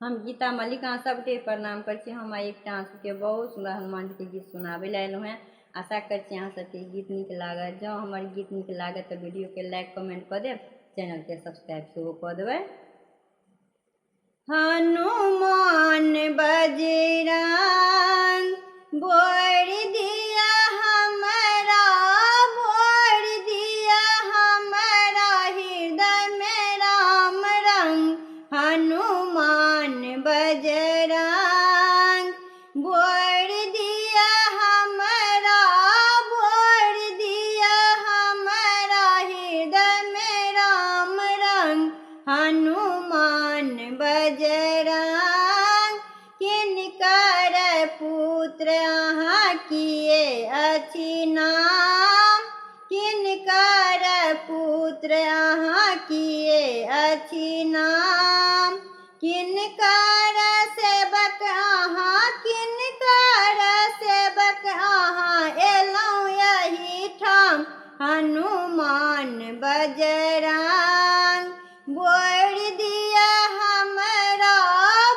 हम गीता मलिक अहाँ सबके प्रणाम कर हम एक के बहुत सुंदर हनुमान जी के गीत सुनाबे लाएलहुँ हैं। आशा कर अहाँ सबके गीत नीक लागत। जँ हमार गीत नीक लागत तो वीडियो के लाइक कमेंट कर देव, चैनल के सब्सक्राइब सेहो कर देवे। हनुमान बजरंग बोल दिया हमारा, बोल दिया हमारा हृदय में राम रंग। हनुमान बजरंग बोल दिया हमारा, बोल दिया हमारा हृदय में राम रंग। हनुमान बजरंग किनकर पुत्र अहाँ किए अछि नाम, किनकर पुत्र अहाँ किए अछि नाम। किनकर सेवक अहाँ, किनकर सेवक अहाँ एलहुँ यही ठाम। हनुमान बजरंग बोल दिया हमारा,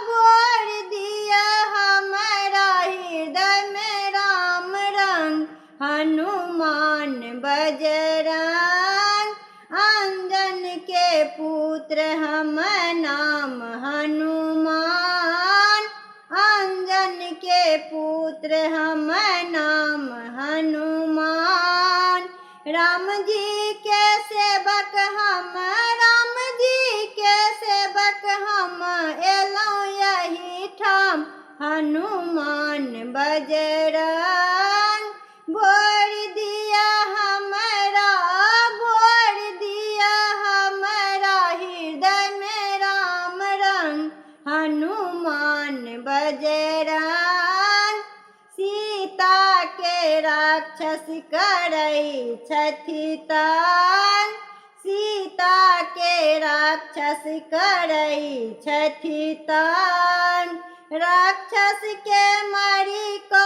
बोल दिया हमारा हृदय में राम रंग। हनुमान बजरंग अंजन के पुत्र हम नाम हनुमान, अंजन के पुत्र हम नाम हनुमान। राम जी के सेवक हम, राम जी के सेवक हम एलहुँ यही ठाम। हनुमान बजरंग बोल दिया हमारा, बोल दिया हमारा हृदय में राम रंग। हनुमान बजरंग सीता के राक्षस करई छथि तंग, सीता के राक्षस करई छथि तंग। राक्षस के मारी को,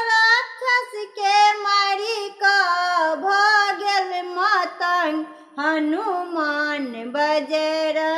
राक्षस के मारी को भ गेल मतंग। हनुमान बजरंग